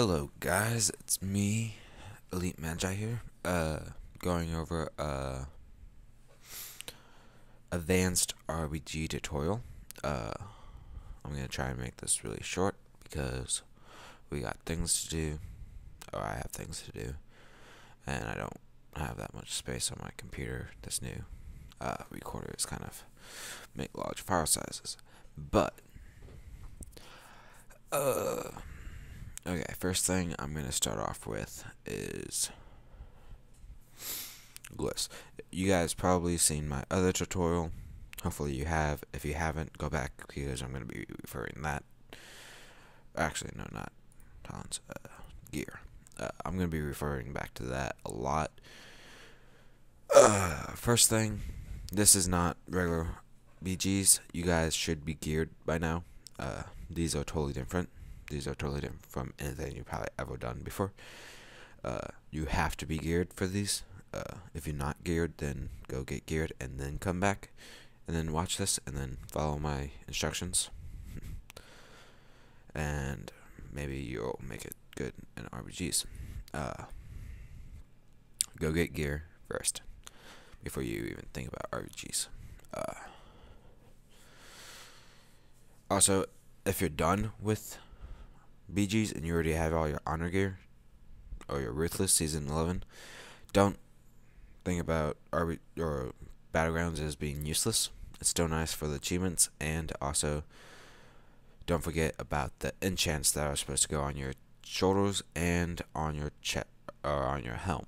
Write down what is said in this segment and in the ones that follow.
Hello guys, it's me, Elite Mage here, going over advanced RPG tutorial. I'm gonna try and make this really short because we got things to do, or I have things to do, and I don't have that much space on my computer. This new recorder is kind of make large file sizes, but okay, first thing I'm going to start off with is glyphs. You guys probably seen my other tutorial. Hopefully you have. If you haven't, go back because I'm going to be referring that. Actually, no, not talents. Gear. I'm going to be referring back to that a lot. First thing, this is not regular BGs. You guys should be geared by now. These are totally different. These are totally different from anything you've probably ever done before. You have to be geared for these. If you're not geared, then go get geared and then come back and then watch this and then follow my instructions. And maybe you'll make it good in RPGs. Go get gear first before you even think about RPGs. Also, if you're done with BGs and you already have all your honor gear or your Ruthless Season 11, don't think about or Battlegrounds as being useless. It's still nice for the achievements, and also don't forget about the enchants that are supposed to go on your shoulders and on your chest or on your helm.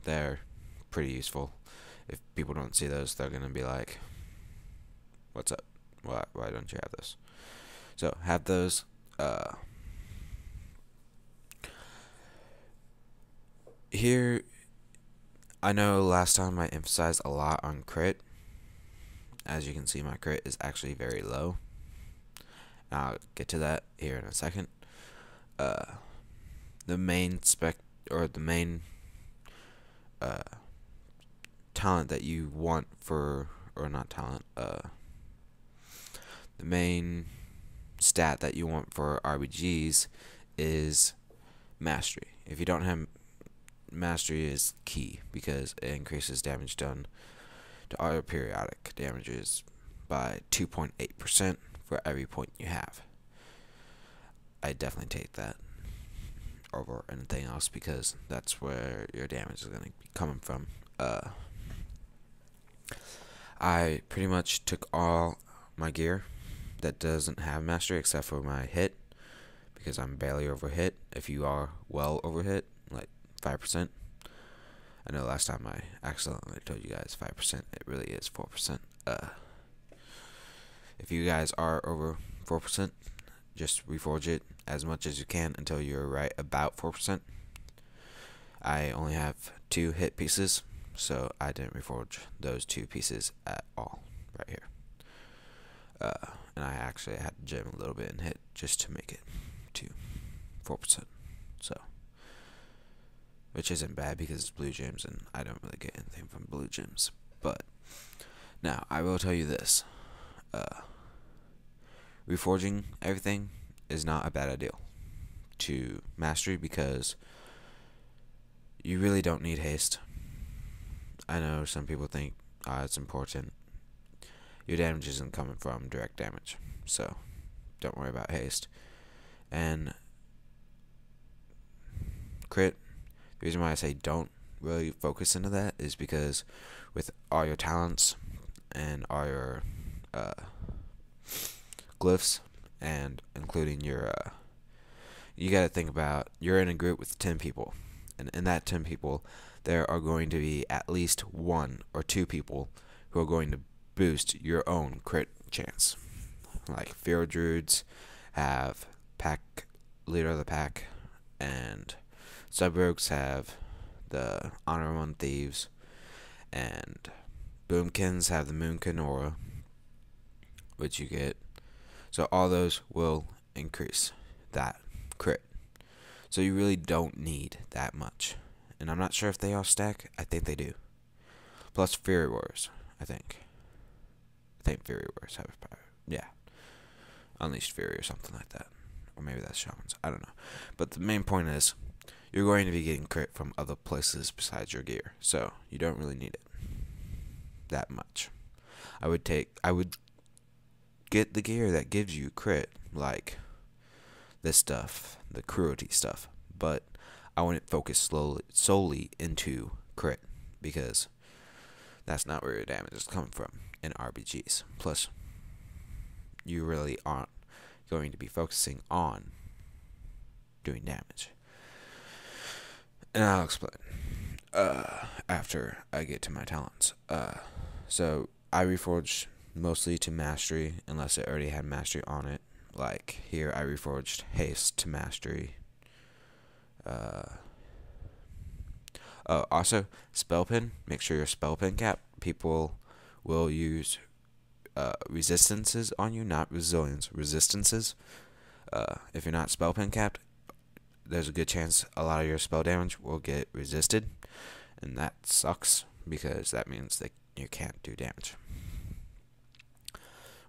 They're pretty useful. If people don't see those, they're gonna be like, "What's up? Why don't you have those?" So have those. Here, I know last time I emphasized a lot on crit. As you can see, my crit is actually very low. I'll get to that here in a second. The main spec, or the main talent that you want for, or not talent, the main stat that you want for RPGs is mastery. If you don't have mastery, is key because it increases damage done to all your periodic damages by 2.8% for every point you have. I definitely take that over anything else because that's where your damage is going to be coming from. I pretty much took all my gear that doesn't have mastery except for my hit, because I'm barely over hit. If you are well over hit, like 5%. I know last time I accidentally told you guys 5%. It really is 4%. If you guys are over 4%, just reforge it as much as you can until you're right about 4%. I only have 2 hit pieces, so I didn't reforge those 2 pieces at all right here. And I actually had to gem a little bit in hit just to make it to 4%. So, which isn't bad because it's blue gems and I don't really get anything from blue gems. But now I will tell you this: reforging everything is not a bad idea to mastery because you really don't need haste. I know some people think it's important. Your damage isn't coming from direct damage, so don't worry about haste. And crit, the reason why I say don't really focus into that is because with all your talents and all your glyphs, and including your you gotta think about, you're in a group with 10 people, and in that 10 people there are going to be at least 1 or 2 people who are going to boost your own crit chance. Like Fear Druids have pack leader of the pack, and Sub-Rogues have the Honor 1 Thieves, and Boomkins have the Moonkin Aura, which you get. So all those will increase that crit. So you really don't need that much. And I'm not sure if they all stack. I think they do. Plus Fury Wars, I think. Fury Wars have power. Yeah. Unleashed Fury or something like that. Or maybe that's shamans. I don't know. But the main point is, you're going to be getting crit from other places besides your gear. So, you don't really need it that much. I would get the gear that gives you crit, like this stuff, the cruelty stuff. But I wouldn't focus solely into crit, because that's not where your damage is coming from in RBGs. Plus, you really aren't going to be focusing on doing damage. And I'll explain after I get to my talents. So I reforged mostly to mastery, unless it already had mastery on it. Like here, I reforged haste to mastery. Also, spell pin. Make sure your spell pin cap. People will use resistances on you, not resilience. Resistances. If you're not spell pin capped, there's a good chance a lot of your spell damage will get resisted, and that sucks because that means that you can't do damage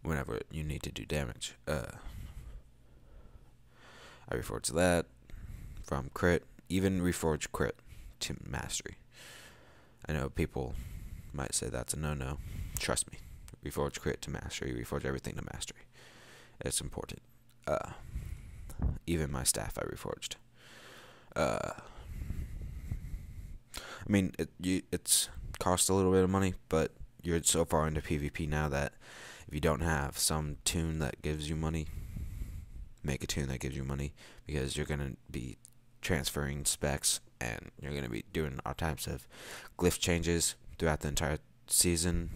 whenever you need to do damage. I reforged that from crit, even reforged crit to mastery. I know people might say that's a no-no. Trust me. Reforge crit to mastery. Reforge everything to mastery. It's important. Even my staff I reforged. I mean, it's cost a little bit of money, but you're so far into PvP now that if you don't have some tune that gives you money, make a tune that gives you money, because you're going to be transferring specs, and you're going to be doing all types of glyph changes throughout the entire season,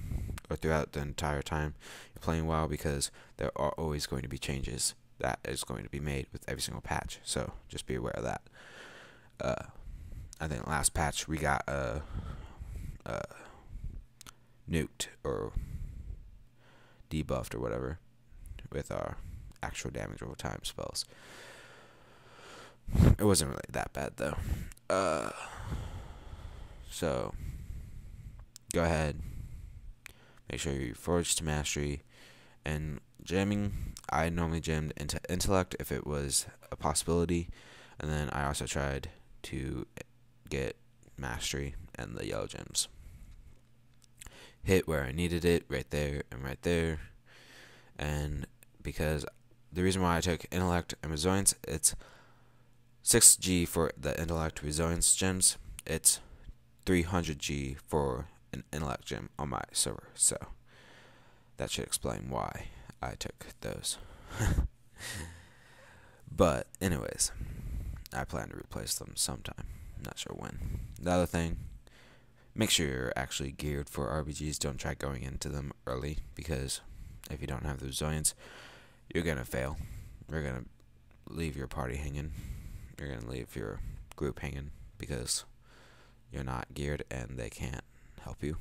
or throughout the entire time you're playing WoW, because there are always going to be changes that is going to be made with every single patch, so just be aware of that. I think last patch we got nuked or debuffed or whatever with our actual damage over time spells. It wasn't really that bad though. So go ahead, make sure you forge to mastery. And jamming, I normally jammed into intellect if it was a possibility, and then I also tried to get mastery and the yellow gems. Hit where I needed it, right there and right there. And because the reason why I took intellect and resilience, it's 6G for the intellect resilience gems. It's 300G for an intellect gem on my server. So that should explain why I took those. But anyways, I plan to replace them sometime. Not sure when. The other thing, make sure you're actually geared for RBGs. Don't try going into them early, because if you don't have the resilience, you're going to fail. You're going to leave your party hanging. You're going to leave your group hanging because you're not geared and they can't help you.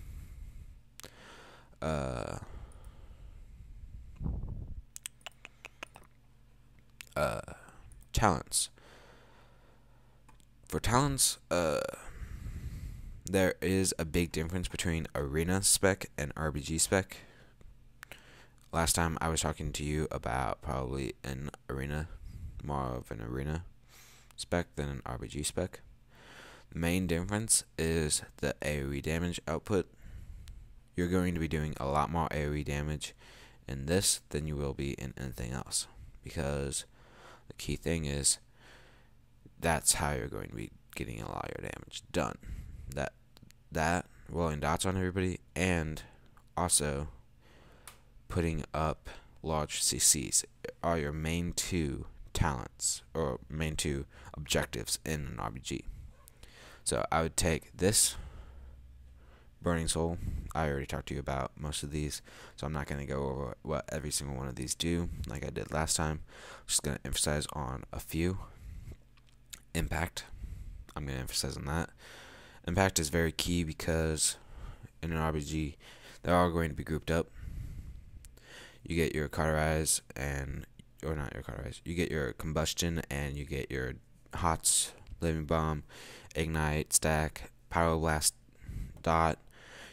Talents. For talents, there is a big difference between arena spec and RBG spec. Last time I was talking to you about probably an arena, more of an arena spec than an RBG spec. The main difference is the AoE damage output. You're going to be doing a lot more AoE damage in this than you will be in anything else, because the key thing is that's how you're going to be getting a lot of your damage done. That rolling dots on everybody, and also putting up large CCs are your main two talents, or main two objectives in an RBG. So I would take this Burning Soul. I already talked to you about most of these, so I'm not going to go over what every single one of these do like I did last time. I'm just going to emphasize on a few. Impact, I'm going to emphasize on that. Impact is very key because in an RBG, they're all going to be grouped up. You get your cauterize and, or not your cauterize, you get your combustion and you get your hots, living bomb, ignite, stack, pyroblast, dot.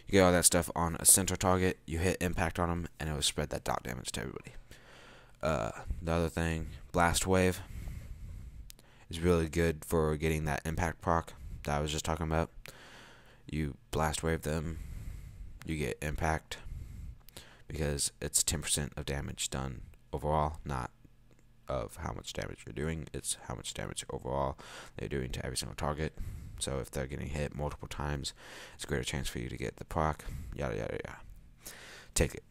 You get all that stuff on a center target, you hit impact on them, and it will spread that dot damage to everybody. The other thing, Blast Wave is really good for getting that impact proc that I was just talking about. You Blast Wave them, you get impact because it's 10% of damage done overall, not of how much damage you're doing. It's how much damage overall they're doing to every single target. So if they're getting hit multiple times, it's a greater chance for you to get the proc. Yada yada yada. Take it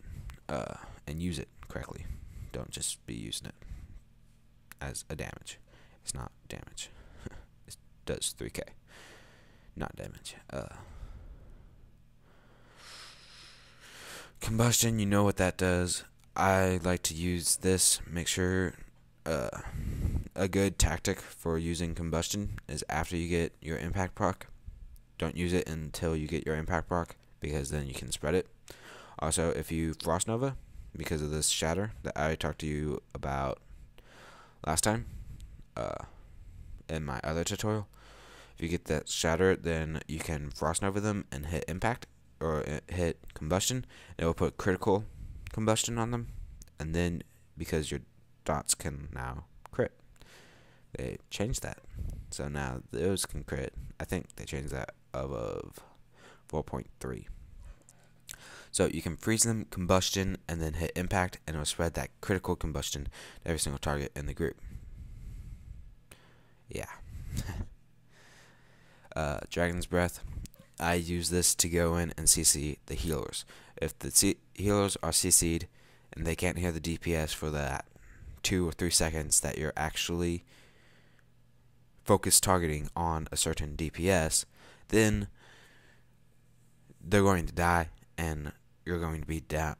and use it correctly. Don't just be using it as a damage. It's not damage. It does 3k, not damage. Combustion, you know what that does. I like to use this. Make sure a good tactic for using combustion is after you get your impact proc. Don't use it until you get your impact proc, because then you can spread it. Also, if you Frost Nova, because of this shatter that I talked to you about last time in my other tutorial, if you get that shatter, then you can Frost Nova them and hit impact or hit combustion. It will put critical combustion on them, and then because your dots can now crit, they changed that, so now those can crit. I think they changed that above 4.3. So you can freeze them, combustion, and then hit impact, and it'll spread that critical combustion to every single target in the group. Yeah. Dragon's Breath. I use this to go in and CC the healers. If the healers are CC'd and they can't hear the DPS for that 2 or 3 seconds that you're actually focused targeting on a certain DPS, then they're going to die, and you're going to be down.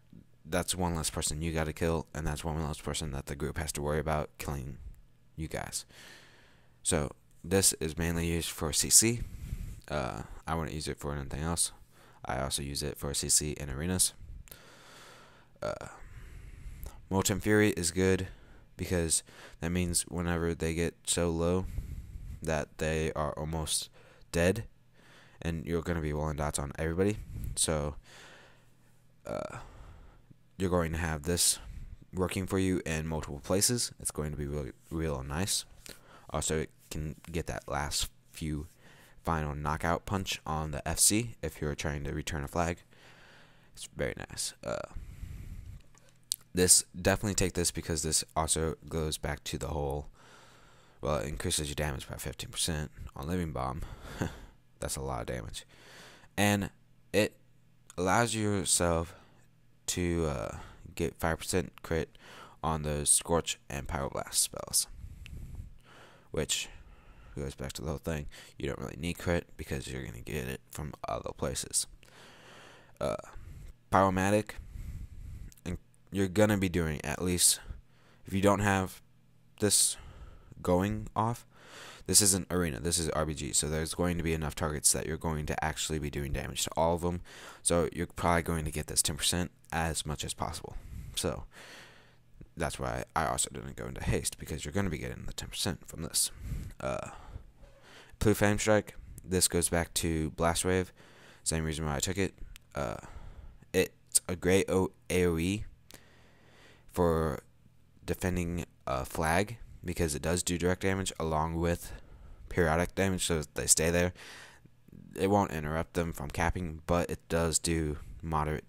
That's one less person you got to kill, and that's one less person that the group has to worry about killing you guys. So this is mainly used for CC. I wouldn't use it for anything else. I also use it for CC in arenas. Molten Fury is good because that means whenever they get so low that they are almost dead, and you're going to be rolling dots on everybody, so you're going to have this working for you in multiple places. It's going to be really real nice. Also, it can get that last few final knockout punch on the FC if you're trying to return a flag. It's very nice. This, definitely take this, because this also goes back to the whole, well, it increases your damage by 15% on Living Bomb. That's a lot of damage. And it allows yourself to get 5% crit on those Scorch and Pyroblast spells, which goes back to the whole thing. You don't really need crit because you're going to get it from other places. Pyromatic, and you're going to be doing at least, if you don't have this going off, this isn't arena, this is RBG, so there's going to be enough targets that you're going to actually be doing damage to all of them, so you're probably going to get this 10% as much as possible. So that's why I also didn't go into haste, because you're going to be getting the 10% from this. Blue Flame Strike, this goes back to Blast Wave, same reason why I took it. It's a great AoE for defending a flag, because it does do direct damage along with periodic damage, so if they stay there, it won't interrupt them from capping, but it does do moderate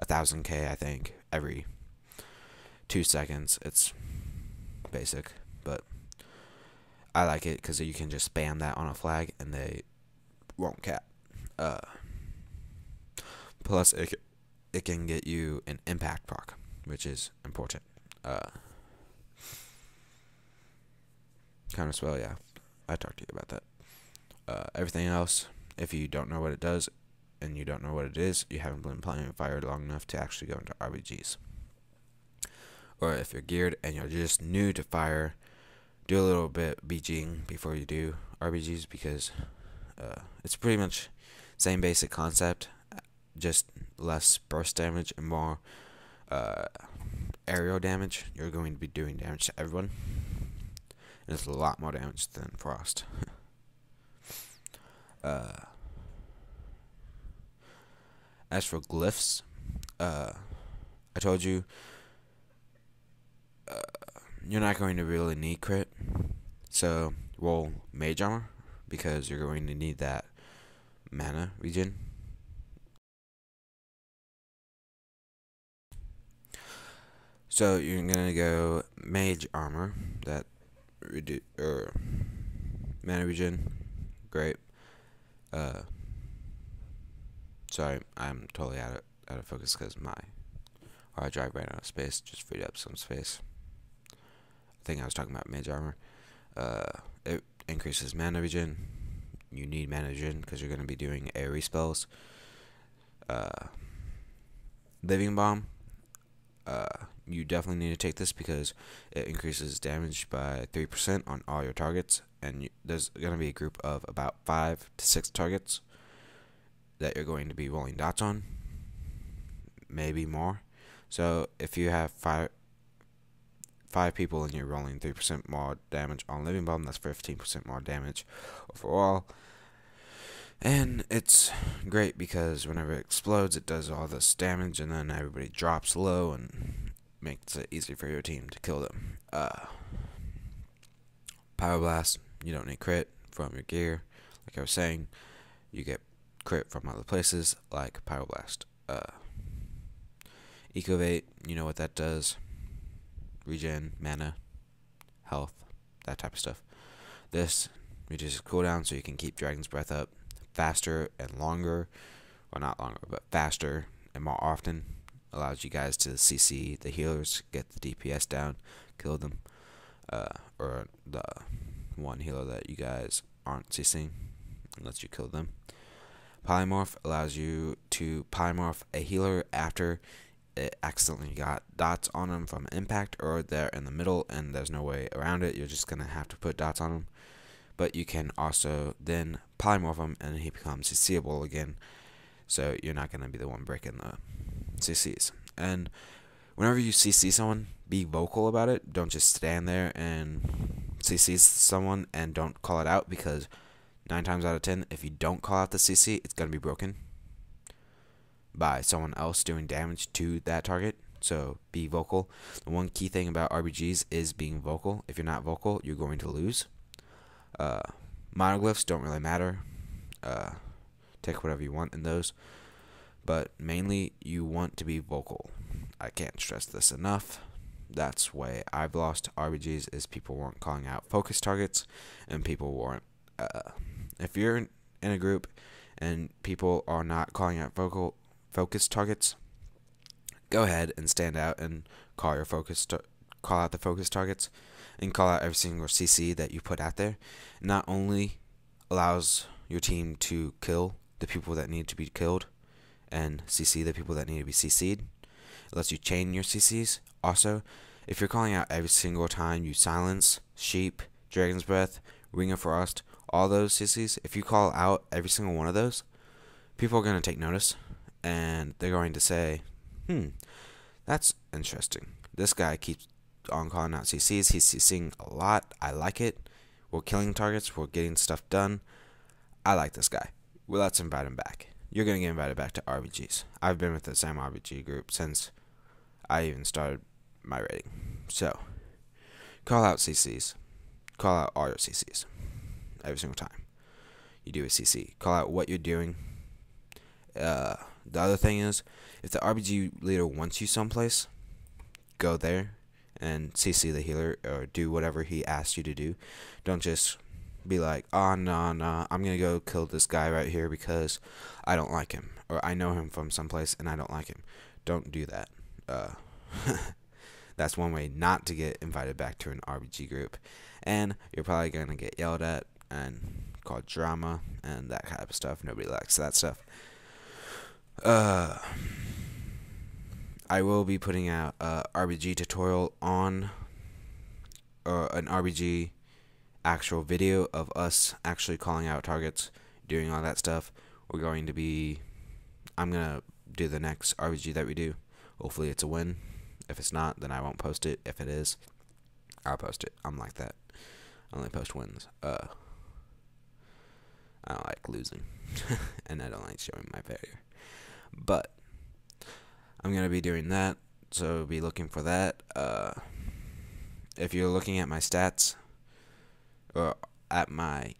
1000k, I think, every 2 seconds. It's basic, but I like it because you can just spam that on a flag and they won't cap. Plus, it can get you an impact proc, which is important. Counter spell, yeah, I talked to you about that. Everything else, if you don't know what it does and you don't know what it is, you haven't been playing Fire long enough to actually go into RBGs. Or if you're geared and you're just new to Fire, do a little bit BGing before you do RBGs, because it's pretty much same basic concept, just less burst damage and more aerial damage. You're going to be doing damage to everyone, and it's a lot more damage than Frost. As for glyphs, I told you you're not going to really need crit. So roll Mage Armor because you're going to need that mana regen. So you're gonna go Mage Armor, that mana regen. Great. Sorry, I'm totally out of focus because my hard drive ran out of space. Just freed up some space. I think I was talking about Mage Armor. It increases mana regen. You need mana regen because you're gonna be doing AoE spells. Living Bomb. You definitely need to take this because it increases damage by 3% on all your targets, and there's going to be a group of about 5 to 6 targets that you're going to be rolling dots on, maybe more. So if you have five people and you're rolling 3% more damage on Living Bomb, that's 15% more damage overall. And it's great because whenever it explodes, it does all this damage, and then everybody drops low and makes it easy for your team to kill them. Pyroblast, you don't need crit from your gear. Like I was saying, you get crit from other places, like Pyroblast. Ecovate, you know what that does. Regen, mana, health, that type of stuff. This reduces cooldown so you can keep Dragon's Breath up faster and longer, well, not longer, but faster and more often. Allows you guys to CC the healers, get the DPS down, kill them, or the one healer that you guys aren't CCing, and lets you kill them. Polymorph allows you to polymorph a healer after it accidentally got dots on them from impact, or they're in the middle and there's no way around it. You're just gonna have to put dots on them. But you can also then polymorph him and he becomes CCable again, so you're not going to be the one breaking the CCs. And whenever you CC someone, be vocal about it. Don't just stand there and CC someone and don't call it out, because 9 times out of 10, if you don't call out the CC, it's going to be broken by someone else doing damage to that target. So be vocal. The one key thing about RBGs is being vocal. If you're not vocal, you're going to lose. Monoglyphs don't really matter. Take whatever you want in those, but mainly you want to be vocal. I can't stress this enough. That's why I've lost RBGs, is people weren't calling out focus targets, and people weren't. If you're in a group and people are not calling out focus targets, go ahead and stand out and call out the focus targets, and call out every single CC that you put out there. It not only allows your team to kill the people that need to be killed and CC the people that need to be CC'd, it lets you chain your CCs. Also, if you're calling out every single time you silence, Sheep, Dragon's Breath, Ring of Frost, all those CCs, if you call out every single one of those, people are going to take notice, and they're going to say, that's interesting. This guy keeps on calling out CCs. He's CCing a lot. I like it. We're killing targets. We're getting stuff done. I like this guy. Well, let's invite him back. You're going to get invited back to RBGs. I've been with the same RBG group since I even started my rating. So, call out CCs. Call out all your CCs. Every single time you do a CC. Call out what you're doing. The other thing is, if the RBG leader wants you someplace, go there and CC the healer, or do whatever he asks you to do. Don't just be like, oh, no, I'm going to go kill this guy right here because I don't like him, or I know him from someplace and I don't like him. Don't do that. That's one way not to get invited back to an RBG group, and you're probably going to get yelled at and called drama and that kind of stuff. Nobody likes that stuff. I will be putting out a RBG tutorial on, or an RBG actual video of us actually calling out targets, doing all that stuff. I'm going to do the next RBG that we do. Hopefully it's a win. If it's not, then I won't post it. If it is, I'll post it. I'm like that. I only post wins. I don't like losing. And I don't like showing my failure. But I'm going to be doing that, so be looking for that. if you're looking at my stats or at my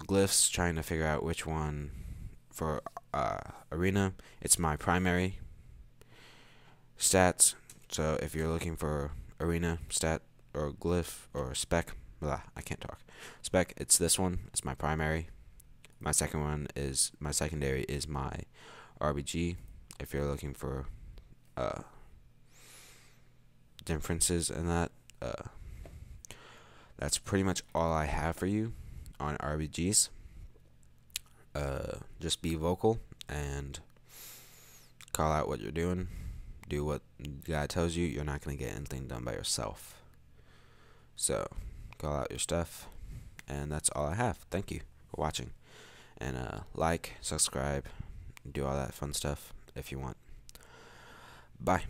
glyphs trying to figure out which one for arena, it's my primary stats. So if you're looking for arena stat or glyph or spec, I can't talk. Spec, it's this one. It's my primary. My secondary is my RBG. If you're looking for differences in that, that's pretty much all I have for you on RBGs. Just be vocal and call out what you're doing. Do what the guy tells you. You're not going to get anything done by yourself. So, call out your stuff. And that's all I have. Thank you for watching. And like, subscribe, do all that fun stuff if you want. Bye.